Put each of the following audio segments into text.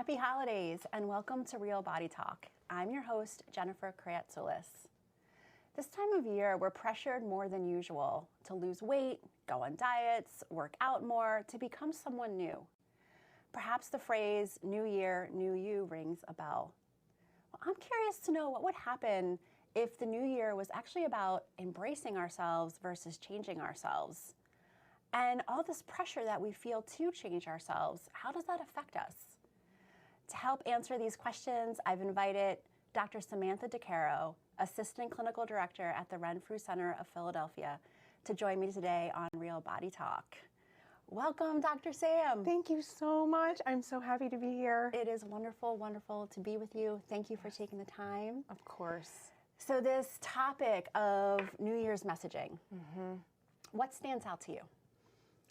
Happy holidays and welcome to Real Body Talk. I'm your host, Jennifer Kreatsoulas. This time of year, we're pressured more than usual to lose weight, go on diets, work out more, to become someone new. Perhaps the phrase, new year, new you, rings a bell. Well, I'm curious to know what would happen if the new year was actually about embracing ourselves versus changing ourselves. And all this pressure that we feel to change ourselves, how does that affect us? To help answer these questions, I've invited Dr. Samantha DeCaro, Assistant Clinical Director at the Renfrew Center of Philadelphia, to join me today on Real Body Talk. Welcome, Dr. Sam. Thank you so much. I'm so happy to be here. It is wonderful, wonderful to be with you. Thank you for taking the time. Of course. So this topic of New Year's messaging, what stands out to you?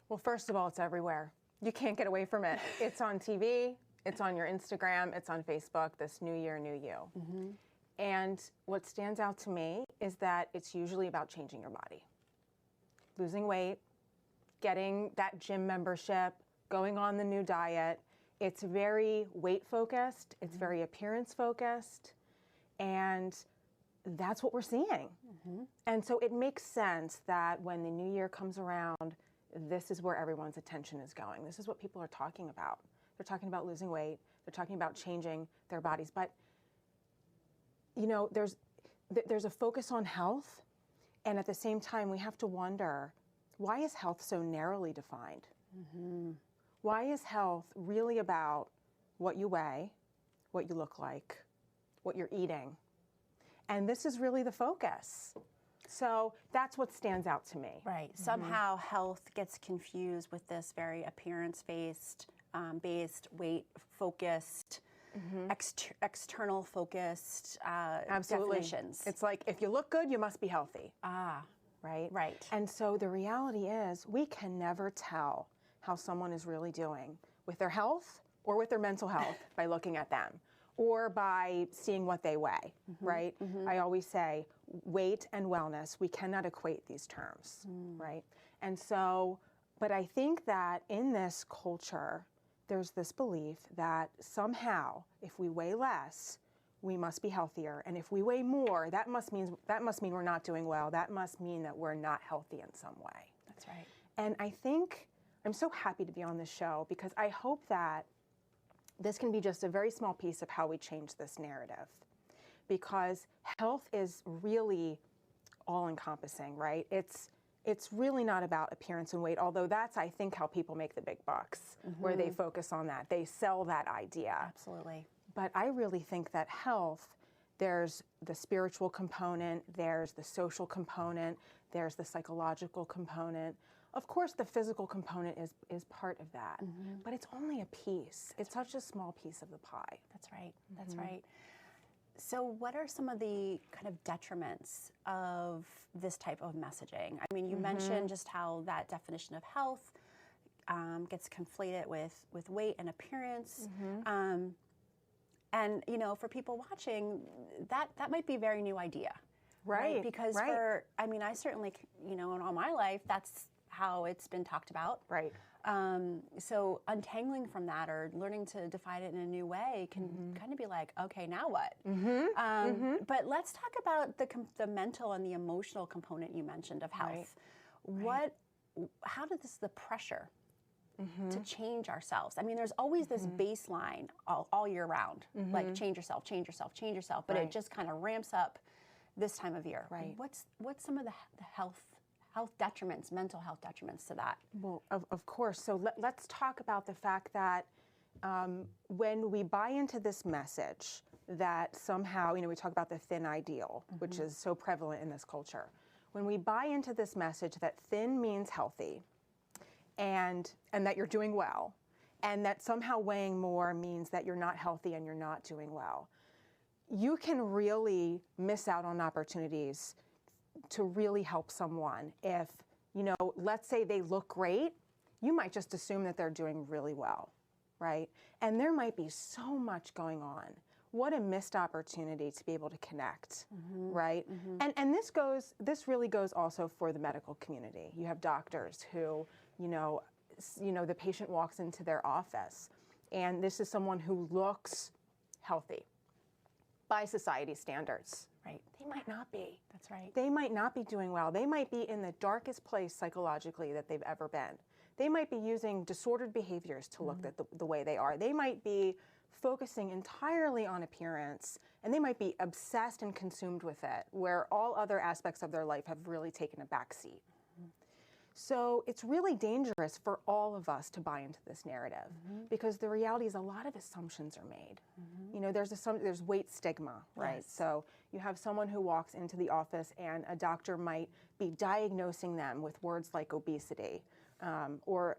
Well, first of all, it's everywhere. You can't get away from it. It's on TV, it's on your Instagram, it's on Facebook, this new year, new you. And what stands out to me is that it's usually about changing your body. Losing weight, getting that gym membership, going on the new diet. It's very weight focused, it's very appearance focused, and that's what we're seeing. And so it makes sense that when the new year comes around, this is where everyone's attention is going. This is what people are talking about. They're talking about losing weight, they're talking about changing their bodies. But, you know, there's a focus on health, and at the same time, we have to wonder, why is health so narrowly defined? Why is health really about what you weigh, what you look like, what you're eating? And this is really the focus. So that's what stands out to me. Right. Somehow health gets confused with this very appearance-based, weight-focused, external-focused definitions. It's like, if you look good, you must be healthy. Right? Right. And so the reality is, we can never tell how someone is really doing with their health or with their mental health by looking at them or by seeing what they weigh, right? I always say weight and wellness, we cannot equate these terms, right? And so, but I think that in this culture, there's this belief that somehow, if we weigh less, we must be healthier. And if we weigh more, that must mean we're not doing well. That must mean that we're not healthy in some way. That's right. And I think I'm so happy to be on this show because I hope that this can be just a very small piece of how we change this narrative. Because health is really all-encompassing, right? It's really not about appearance and weight, although that's, I think, how people make the big bucks, where they focus on that. They sell that idea. Absolutely. But I really think that health, there's the spiritual component, there's the social component, there's the psychological component. Of course, the physical component is part of that, but it's only a piece. It's such a small piece of the pie. That's right. That's right. So what are some of the kind of detriments of this type of messaging? I mean, you mentioned just how that definition of health gets conflated with weight and appearance. And, you know, for people watching, that might be a very new idea. Right. Because I certainly, you know, in all my life, that's how it's been talked about. Right. So untangling from that or learning to define it in a new way can kind of be like, okay, now what? But let's talk about the mental and the emotional component you mentioned of health. How did the pressure to change ourselves? I mean, there's always this baseline all year round, like change yourself, change yourself, change yourself, but it just kind of ramps up this time of year. Right. What's some of the health detriments, mental health detriments to that? Well, of course. So let's talk about the fact that when we buy into this message that somehow, you know, we talk about the thin ideal, which is so prevalent in this culture. When we buy into this message that thin means healthy and that you're doing well, and that somehow weighing more means that you're not healthy and you're not doing well, you can really miss out on opportunities to really help someone. If, you know, let's say they look great, you might just assume that they're doing really well, right? And there might be so much going on. What a missed opportunity to be able to connect, right? And this really goes also for the medical community. You have doctors who, the patient walks into their office and this is someone who looks healthy by society standards. Right. They might not be. That's right. They might not be doing well. They might be in the darkest place psychologically that they've ever been. They might be using disordered behaviors to look at the way they are. They might be focusing entirely on appearance, and they might be obsessed and consumed with it, where all other aspects of their life have really taken a back seat. So it's really dangerous for all of us to buy into this narrative, because the reality is a lot of assumptions are made. You know, there's weight stigma, right? Yes. So you have someone who walks into the office and a doctor might be diagnosing them with words like obesity, or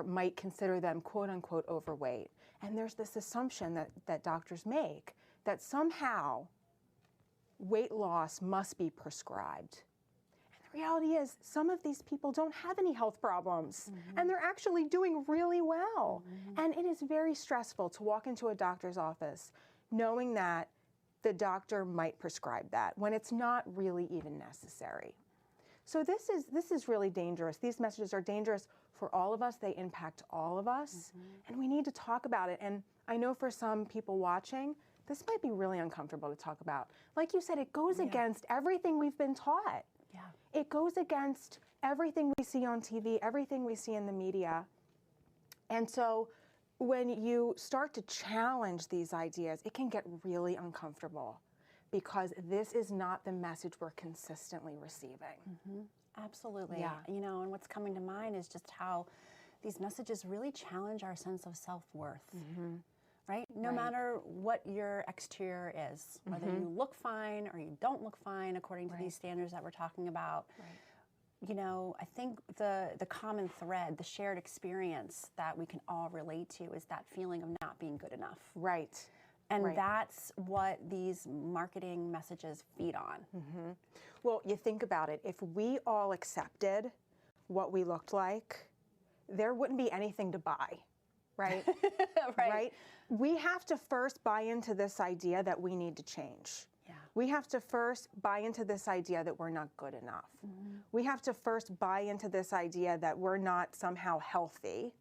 might consider them quote unquote overweight. And there's this assumption that doctors make that somehow weight loss must be prescribed. The reality is, some of these people don't have any health problems, and they're actually doing really well. And it is very stressful to walk into a doctor's office knowing that the doctor might prescribe that when it's not really even necessary. So this is really dangerous. These messages are dangerous for all of us. They impact all of us, and we need to talk about it. And I know for some people watching, this might be really uncomfortable to talk about. Like you said, it goes against everything we've been taught. Yeah. It goes against everything we see on TV, everything we see in the media. And so when you start to challenge these ideas, it can get really uncomfortable, because this is not the message we're consistently receiving. Absolutely. Yeah. You know, and what's coming to mind is just how these messages really challenge our sense of self-worth. Right? No matter what your exterior is, whether you look fine or you don't look fine according to these standards that we're talking about. You know, I think the common thread, the shared experience that we can all relate to is that feeling of not being good enough. Right. And that's what these marketing messages feed on. Well, you think about it. If we all accepted what we looked like, there wouldn't be anything to buy, right? Right? We have to first buy into this idea that we need to change. We have to first buy into this idea that we're not good enough. We have to first buy into this idea that we're not somehow healthy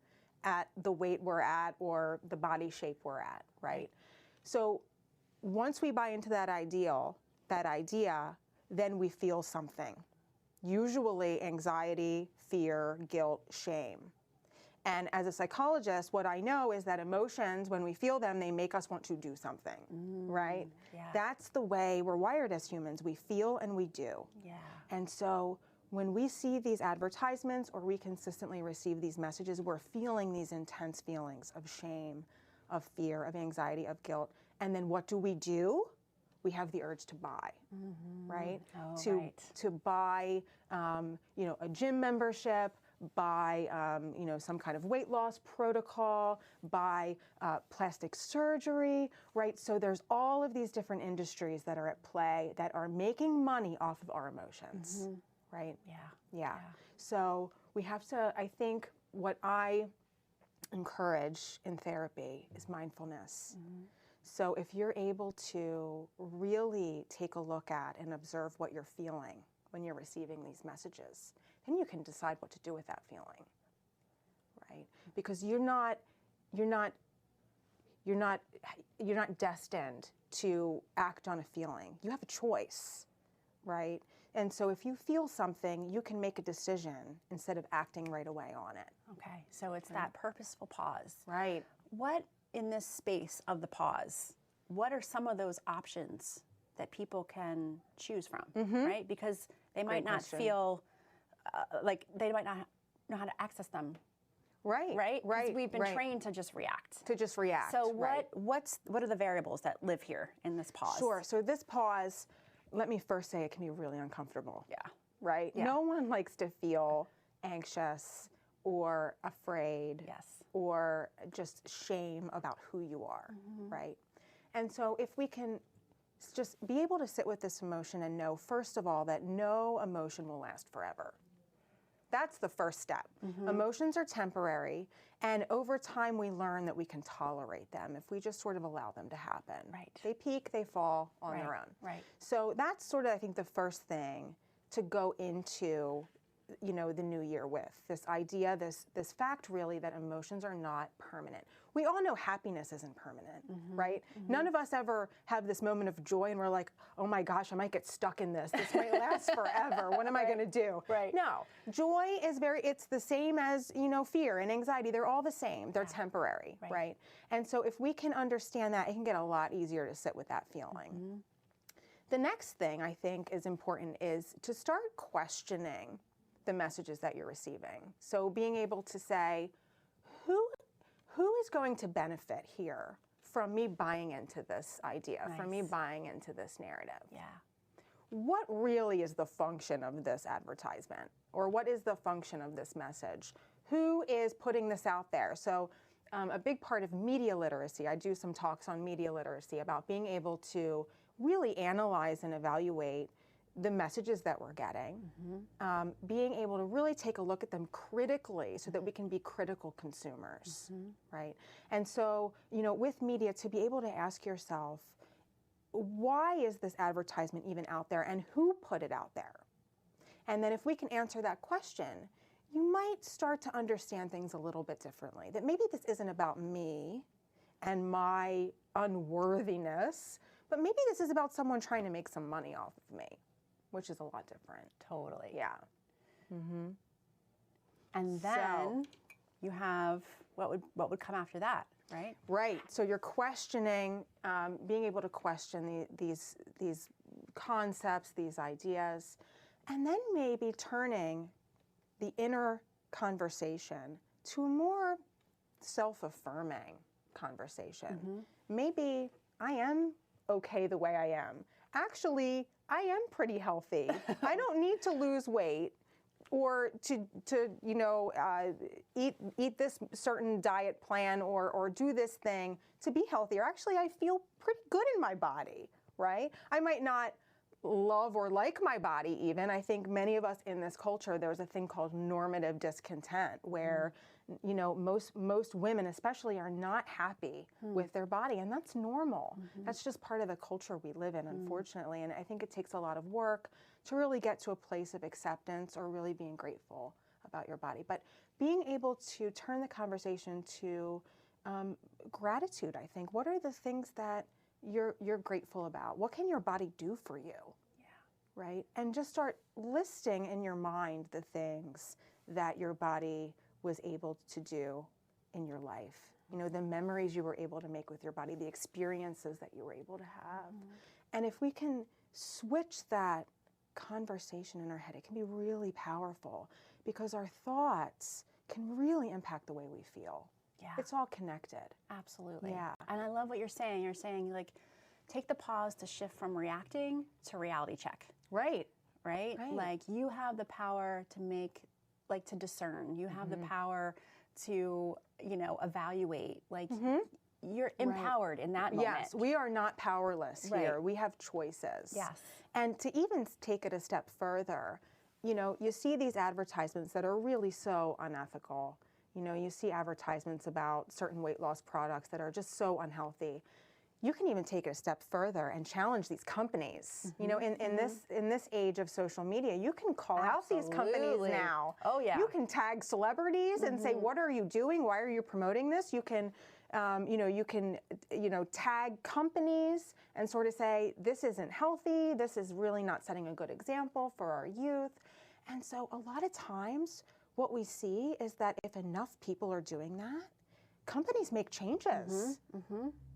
at the weight we're at or the body shape we're at, right? So once we buy into that idea, then we feel something. Usually anxiety, fear, guilt, shame. And as a psychologist, what I know is that emotions, when we feel them, they make us want to do something, right? That's the way we're wired as humans. We feel and we do. And so when we see these advertisements or we consistently receive these messages, we're feeling these intense feelings of shame, of fear, of anxiety, of guilt. And then what do? We have the urge to buy, right? To buy, you know, a gym membership, buy, you know, some kind of weight loss protocol, buy plastic surgery, right? So there's all of these different industries that are at play that are making money off of our emotions, right? Yeah. So we have to, I think what I encourage in therapy is mindfulness. So if you're able to really take a look at and observe what you're feeling when you're receiving these messages, then you can decide what to do with that feeling, right? Because you're not destined to act on a feeling. You have a choice, right? And so if you feel something, you can make a decision instead of acting right away on it. Okay, so it's that purposeful pause. Right. What, in this space of the pause, what are some of those options that people can choose from, right? Because they might not feel like they might not know how to access them. Right? Because we've been trained to just react. So what are the variables that live here in this pause? Sure. So this pause, let me first say, it can be really uncomfortable. Right? No one likes to feel anxious or afraid or just shame about who you are, right? And so if we can just be able to sit with this emotion and know, first of all, that no emotion will last forever. That's the first step. Emotions are temporary, and over time we learn that we can tolerate them if we just sort of allow them to happen. They peak, they fall on their own. So that's sort of, I think, the first thing to go into the new year with. This idea, this fact really that emotions are not permanent. We all know happiness isn't permanent, right? None of us ever have this moment of joy and we're like, oh my gosh, I might get stuck in this. This might last forever. What am I going to do? Right. No, joy is it's the same as, fear and anxiety. They're all the same. They're temporary, right? And so if we can understand that, it can get a lot easier to sit with that feeling. The next thing I think is important is to start questioning the messages that you're receiving. So being able to say, who is going to benefit here from me buying into this idea, from me buying into this narrative? Yeah. What really is the function of this advertisement? Or what is the function of this message? Who is putting this out there? So a big part of media literacy, I do some talks on media literacy about being able to really analyze and evaluate the messages that we're getting, being able to really take a look at them critically so that we can be critical consumers, right? And so, with media, to be able to ask yourself, why is this advertisement even out there and who put it out there? And then if we can answer that question, you might start to understand things a little bit differently, that maybe this isn't about me and my unworthiness, but maybe this is about someone trying to make some money off of me, which is a lot different. Totally. Yeah. And then you have what would come after that, right? Right. So you're questioning, being able to question these concepts, these ideas, and then maybe turning the inner conversation to a more self-affirming conversation. Maybe I am okay the way I am. Actually, I am pretty healthy. I don't need to lose weight or to eat this certain diet plan or do this thing to be healthier. Actually, I feel pretty good in my body, right? I might not love or like my body even. I think many of us in this culture, there's a thing called normative discontent where most women especially are not happy with their body, and that's normal. That's just part of the culture we live in, unfortunately, and I think it takes a lot of work to really get to a place of acceptance or really being grateful about your body. But being able to turn the conversation to gratitude, I think. What are the things that you're grateful about? What can your body do for you? Yeah. Right? And just start listing in your mind the things that your body was able to do in your life. The memories you were able to make with your body, the experiences that you were able to have. And if we can switch that conversation in our head, it can be really powerful because our thoughts can really impact the way we feel. Yeah. It's all connected. Absolutely. Yeah. And I love what you're saying. You're saying, take the pause to shift from reacting to reality check. Right. Right? Like, you have the power to make, to discern. You have the power to, evaluate. You're empowered in that moment. Yes, we are not powerless here. We have choices. Yes. And to even take it a step further, you see these advertisements that are really so unethical. You see advertisements about certain weight loss products that are just so unhealthy. You can even take it a step further and challenge these companies. In this age of social media, you can call out these companies now. Oh yeah. You can tag celebrities and say, "What are you doing? Why are you promoting this?" You can, tag companies and sort of say, "This isn't healthy. This is really not setting a good example for our youth." And so, a lot of times, what we see is that if enough people are doing that, companies make changes.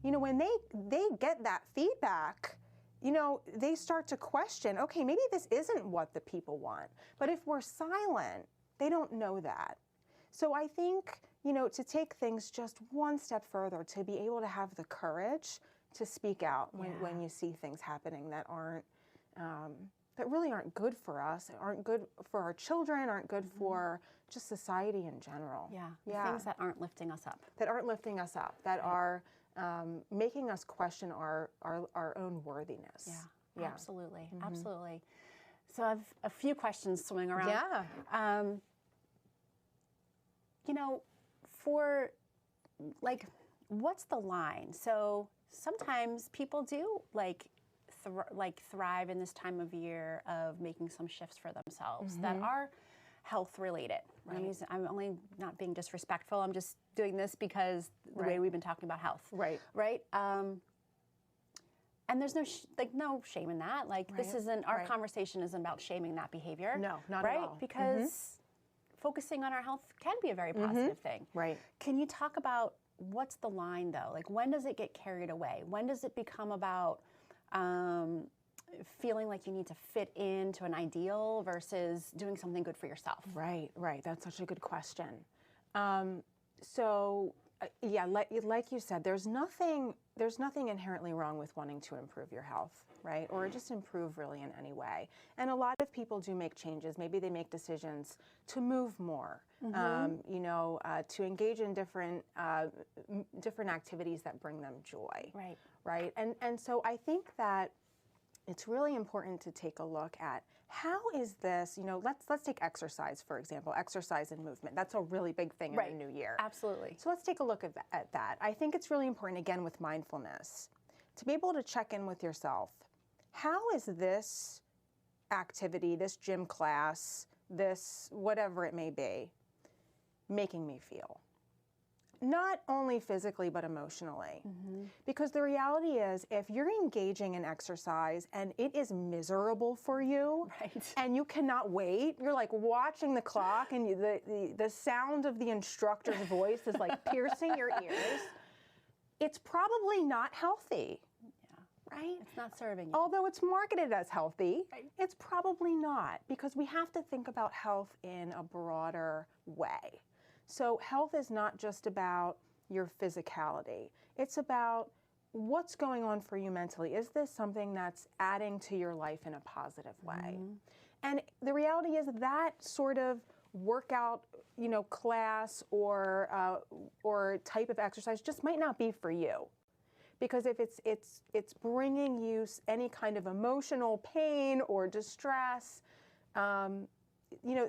When they get that feedback, they start to question, okay, maybe this isn't what the people want. But if we're silent, they don't know that. So I think, to take things just one step further, to be able to have the courage to speak out when you see things happening that really aren't good for us, aren't good for our children, aren't good for just society in general. Yeah. Things that aren't lifting us up. That aren't lifting us up, that are making us question our own worthiness. Yeah. Absolutely. Absolutely. So I have a few questions swimming around. Yeah. For what's the line? So sometimes people do thrive in this time of year of making some shifts for themselves that are health related. Right. I'm only not being disrespectful. I'm just doing this because the way we've been talking about health. Right. Right. And there's no shame in that. Like this isn't, our conversation isn't about shaming that behavior. No, not at all. Right? Because focusing on our health can be a very positive thing. Right. Can you talk about what's the line though? Like when does it get carried away? When does it become about feeling like you need to fit into an ideal versus doing something good for yourself? Right. That's such a good question. Yeah, like you said, there's nothing inherently wrong with wanting to improve your health, right? Or just improve really in any way. And a lot of people do make changes. Maybe they make decisions to move more, to engage in different activities that bring them joy. Right. And so I think that it's really important to take a look at how is this, let's take exercise, for example, exercise and movement. That's a really big thing in the new year. Absolutely. So let's take a look at that. I think it's really important, again, with mindfulness, to be able to check in with yourself. How is this activity, this gym class, this whatever it may be, making me feel? Not only physically, but emotionally. Because the reality is, if you're engaging in exercise and it is miserable for you, and you cannot wait, you're like watching the clock and the sound of the instructor's voice is like piercing your ears, it's probably not healthy. Right? It's not serving you. Although it's marketed as healthy, it's probably not, because we have to think about health in a broader way. So health is not just about your physicality. It's about what's going on for you mentally. Is this something that's adding to your life in a positive way? And the reality is that sort of workout, class or type of exercise just might not be for you. Because if it's bringing you any kind of emotional pain or distress,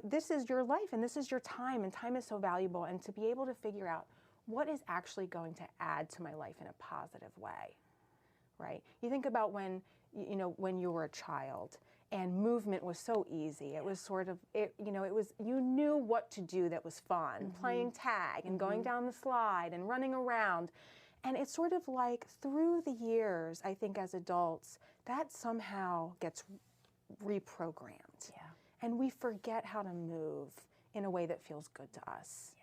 this is your life and this is your time, and time is so valuable. And to be able to figure out what is actually going to add to my life in a positive way, right? You think about when you were a child and movement was so easy. It was sort of, you knew what to do that was fun, playing tag and going down the slide and running around. And it's sort of like through the years, I think as adults, that somehow gets reprogrammed. And we forget how to move in a way that feels good to us.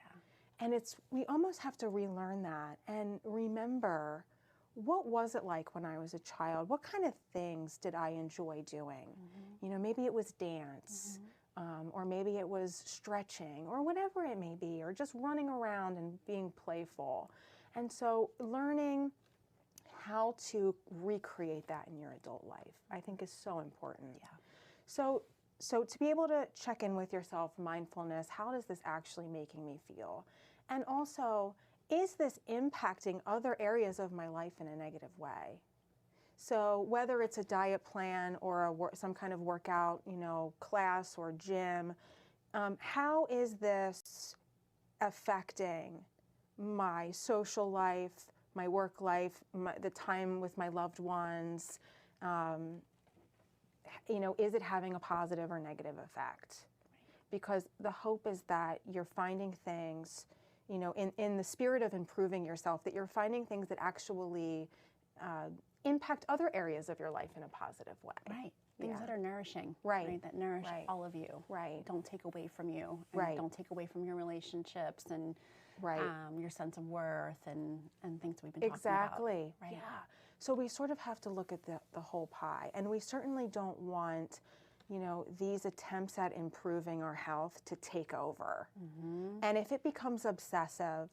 And we almost have to relearn that and remember, what was it like when I was a child? What kind of things did I enjoy doing? Maybe it was dance, or maybe it was stretching, or whatever it may be, or just running around and being playful. And so learning how to recreate that in your adult life, I think, is so important. So to be able to check in with yourself, mindfulness, how does this actually making me feel? And also, is this impacting other areas of my life in a negative way? So whether it's a diet plan or some kind of workout, class or gym, how is this affecting my social life, my work life, the time with my loved ones? Is it having a positive or negative effect? Because the hope is that you're finding things, in the spirit of improving yourself, that you're finding things that actually impact other areas of your life in a positive way. Things that are nourishing. That nourish all of you. Don't take away from you. And don't take away from your relationships and your sense of worth and things we've been talking about. Yeah. So we sort of have to look at the whole pie, and we certainly don't want, these attempts at improving our health to take over. And if it becomes obsessive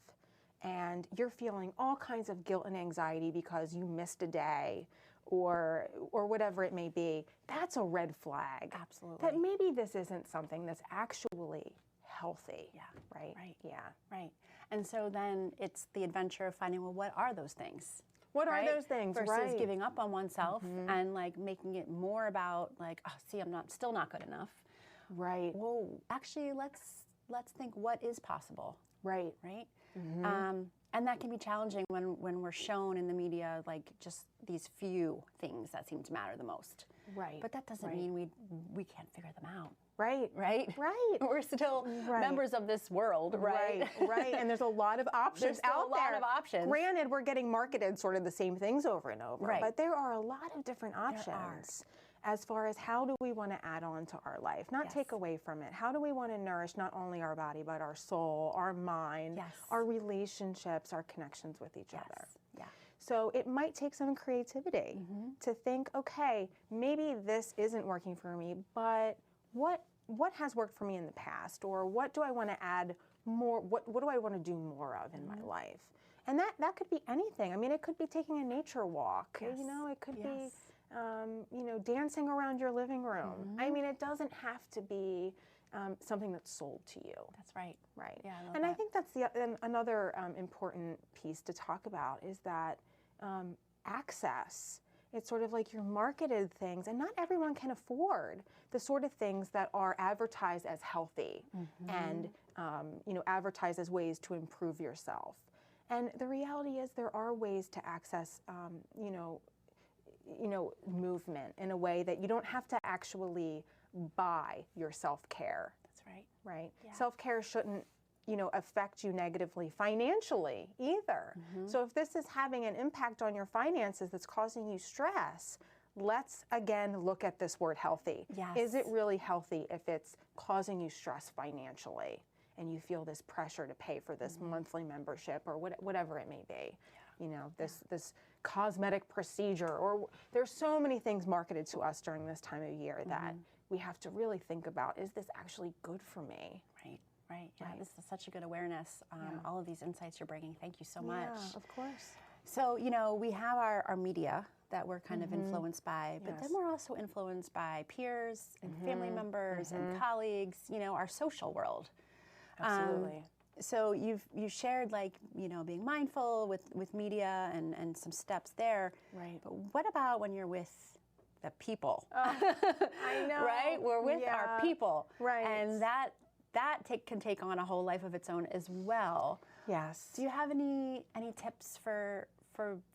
and you're feeling all kinds of guilt and anxiety because you missed a day or whatever it may be, that's a red flag. Absolutely. That maybe this isn't something that's actually healthy. Right. And so then it's the adventure of finding, well, what are those things? What are those things? Versus giving up on oneself and making it more about I'm still not good enough. Whoa, actually, let's think what is possible. Right. And that can be challenging when we're shown in the media just these few things that seem to matter the most. But that doesn't mean we can't figure them out. Right. Right? Right. We're still members of this world, right? Right. And there's a lot of options out there. There's a lot of options. Granted, we're getting marketed sort of the same things over and over, right. but there are a lot of different options as far as how do we want to add on to our life, not take away from it. How do we want to nourish not only our body, but our soul, our mind, our relationships, our connections with each other. Yeah. So it might take some creativity to think, okay, maybe this isn't working for me, but what has worked for me in the past, or what do I want to add more? What do I want to do more of in my life? And that could be anything. I mean, it could be taking a nature walk. You know, it could be, you know, dancing around your living room. I mean, it doesn't have to be something that's sold to you. That's right. Right. Yeah, I love and that. I think that's another important piece to talk about is that access. It's sort of like you're marketed things, and not everyone can afford the sort of things that are advertised as healthy and you know, advertised as ways to improve yourself. And the reality is there are ways to access you know, movement in a way that you don't have to actually buy your self-care. That's right. Right? Yeah. Self-care shouldn't, you know, affect you negatively financially either. So if this is having an impact on your finances that's causing you stress, let's again look at this word healthy. Yes. Is it really healthy if it's causing you stress financially and you feel this pressure to pay for this monthly membership or whatever it may be? You know, this cosmetic procedure, or there's so many things marketed to us during this time of year that we have to really think about, is this actually good for me? Right. Right. Yeah, this is such a good awareness. All of these insights you're bringing. Thank you so much. Yeah, of course. So, you know, we have our media that we're kind of influenced by, but then we're also influenced by peers and family members and colleagues, you know, our social world. Absolutely. So you shared, like, you know, being mindful with media and some steps there. Right. But what about when you're with the people? I know. Right? We're with our people. Right. And that can take on a whole life of its own as well. Yes. Do you have any tips for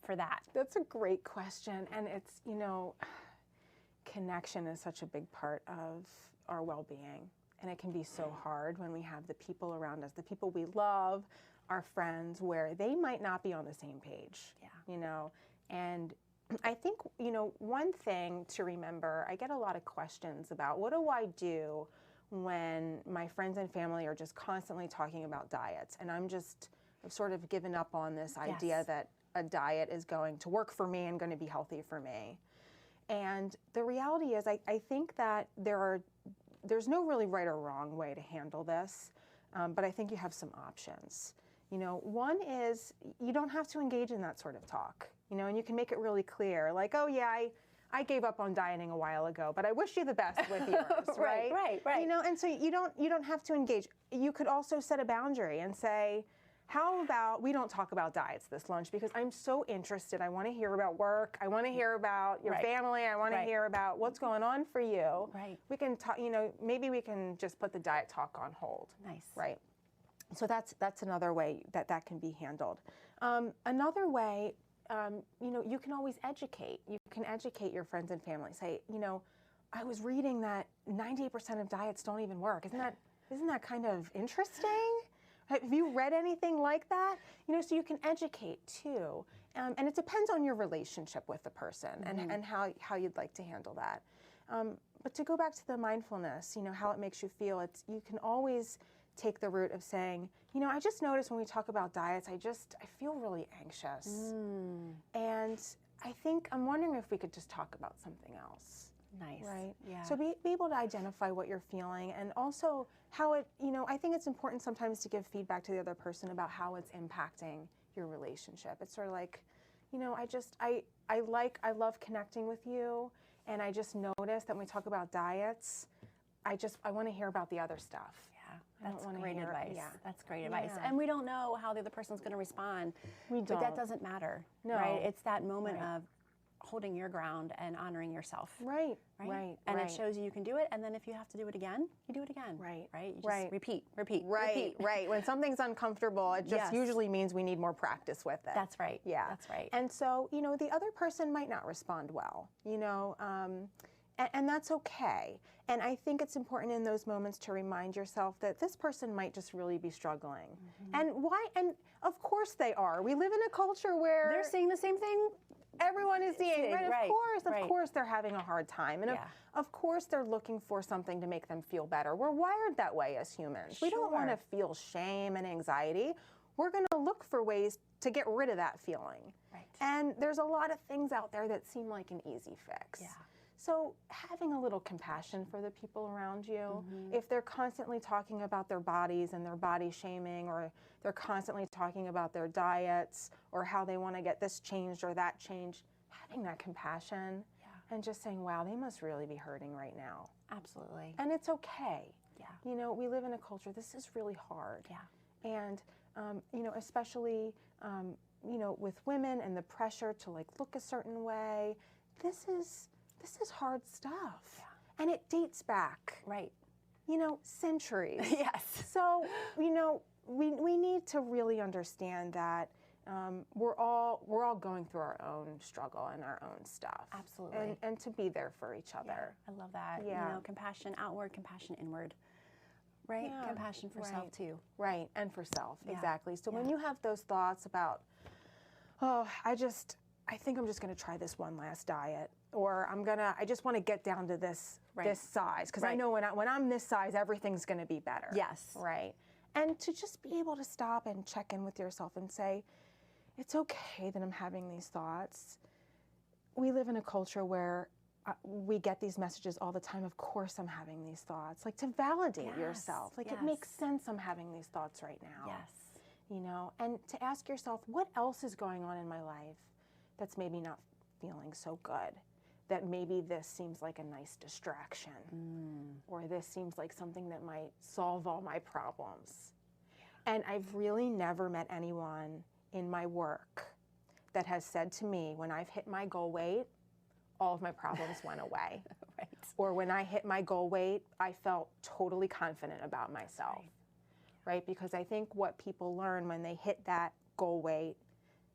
that? That's a great question. And it's, you know, connection is such a big part of our well-being. And it can be so hard when we have the people around us, the people we love, our friends, where they might not be on the same page. You know, and I think, you know, one thing to remember, I get a lot of questions about what do I do when my friends and family are just constantly talking about diets, and I've sort of given up on this idea that a diet is going to work for me and going to be healthy for me. And the reality is I think that there's no really right or wrong way to handle this, but I think you have some options. You know, one is you don't have to engage in that sort of talk, you know, and you can make it really clear, like, oh yeah, I gave up on dieting a while ago, but I wish you the best with yours, right? Right. You know, and so you don't have to engage. You could also set a boundary and say, how about we don't talk about diets this lunch because I'm so interested. I want to hear about work. I want to hear about your family. I want to hear about what's going on for you. Right. We can talk, you know, maybe we can just put the diet talk on hold. Nice. Right. So that's another way that can be handled. Another way, you know, you can always educate. You can educate your friends and family. Say, you know, I was reading that 98% of diets don't even work. Isn't that kind of interesting? Have you read anything like that? You know, so you can educate too. And it depends on your relationship with the person and how you'd like to handle that. But to go back to the mindfulness, you know, how it makes you feel, you can always take the route of saying, you know, I just noticed when we talk about diets, I feel really anxious. And I'm wondering if we could just talk about something else. Nice. Right? Yeah. So be able to identify what you're feeling, and also how it, you know, I think it's important sometimes to give feedback to the other person about how it's impacting your relationship. It's sort of like, you know, I love connecting with you, and I just noticed that when we talk about diets, I want to hear about the other stuff. Yeah, that's great advice. Yeah. That's great advice. And we don't know how the other person's going to respond. We don't. But that doesn't matter. No. Right? It's that moment of holding your ground and honoring yourself. Right. And it shows you can do it, and then if you have to do it again, you do it again. Right. You just repeat. Right. When something's uncomfortable, it just usually means we need more practice with it. That's right. Yeah. That's right. And so, you know, the other person might not respond well, you know, And that's okay. And I think it's important in those moments to remind yourself that this person might just really be struggling. And why? And of course they are. We live in a culture where They're saying the same thing. everyone is seeing, right? Of course they're having a hard time. And of course they're looking for something to make them feel better. We're wired that way as humans. We don't want to feel shame and anxiety. We're going to look for ways to get rid of that feeling. Right. And there's a lot of things out there that seem like an easy fix. Yeah. So having a little compassion for the people around you, if they're constantly talking about their bodies and their body shaming, or they're constantly talking about their diets or how they want to get this changed or that changed, having that compassion and just saying, wow, they must really be hurting right now. Absolutely. And it's okay. Yeah. You know, we live in a culture, this is really hard. Yeah. And, you know, especially, you know, with women and the pressure to like look a certain way, this is hard stuff. Yeah. And it dates back, you know, centuries. Yes. So, you know, we need to really understand that we're all going through our own struggle and our own stuff. Absolutely. And to be there for each other. Yeah, I love that. Yeah. You know, compassion outward, compassion inward. Right? Yeah. Compassion for self too. Right, and for self, Yeah. exactly. So when you have those thoughts about, oh, I think I'm just going to try this one last diet, or I just want to get down to this size, because I know when I'm this size, everything's going to be better. Yes. Right. And to just be able to stop and check in with yourself and say, it's okay that I'm having these thoughts. We live in a culture where we get these messages all the time. Of course I'm having these thoughts. Like, to validate yourself. Like, it makes sense I'm having these thoughts right now. Yes. You know, and to ask yourself, what else is going on in my life that's maybe not feeling so good? That maybe this seems like a nice distraction, or this seems like something that might solve all my problems. And I've really never met anyone in my work that has said to me, when I've hit my goal weight, all of my problems went away. Or when I hit my goal weight, I felt totally confident about myself. Right? Because I think what people learn when they hit that goal weight,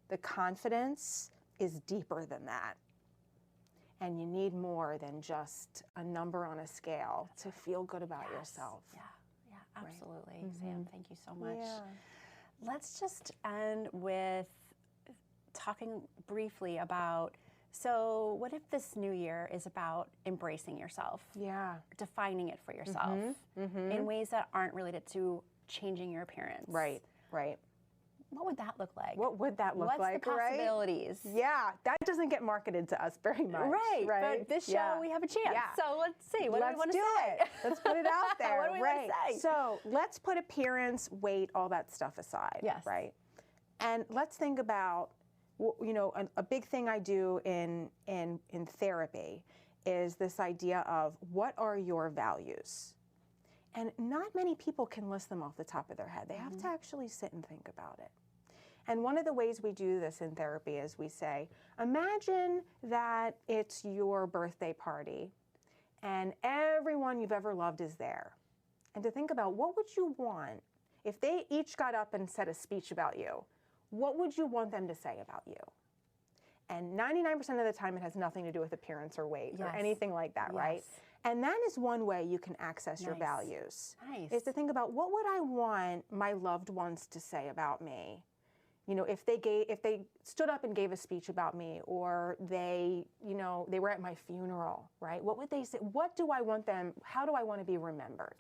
the confidence is deeper than that. And you need more than just a number on a scale to feel good about yourself. Yeah, yeah, absolutely. Sam, thank you so much. Yeah. Let's just end with talking briefly about, so what if this new year is about embracing yourself? Yeah. Defining it for yourself in ways that aren't related to changing your appearance. Right, right. What would that look like? What would that look like? What's the possibilities? Right? Yeah, that doesn't get marketed to us very much. Right, but this show we have a chance. Yeah. So let's see. What do we want to say? Let's put it out there. What do we want to say? So let's put appearance, weight, all that stuff aside. Yes. Right. And let's think about, you know, a big thing I do in therapy is this idea of, what are your values? And not many people can list them off the top of their head. They have to actually sit and think about it. And one of the ways we do this in therapy is we say, imagine that it's your birthday party and everyone you've ever loved is there. And to think about, what would you want if they each got up and said a speech about you? What would you want them to say about you? And 99% of the time, it has nothing to do with appearance or weight or anything like that, right? And that is one way you can access your values. Is to think about, what would I want my loved ones to say about me? You know, if they stood up and gave a speech about me, or they, you know, they were at my funeral, right? What would they say? What do I want them? How do I want to be remembered?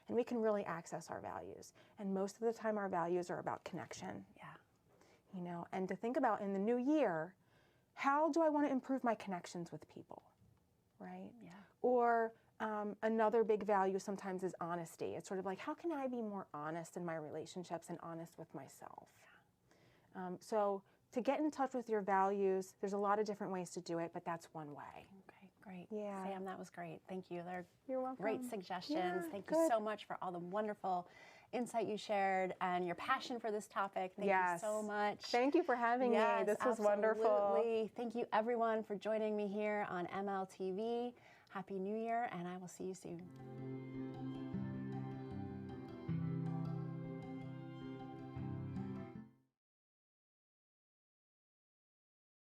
And we can really access our values. And most of the time, our values are about connection. Yeah. You know, and to think about in the new year, how do I want to improve my connections with people? Right? Yeah. Or another big value sometimes is honesty. It's sort of like, how can I be more honest in my relationships and honest with myself? So to get in touch with your values, there's a lot of different ways to do it, but that's one way. Okay, great. Yeah. Sam, that was great. Thank you. You're welcome. Great suggestions. Yeah, Thank you so much for all the wonderful insight you shared and your passion for this topic. Thank you so much. Thank you for having me. This was wonderful. Thank you everyone for joining me here on MLTV. Happy New Year, and I will see you soon.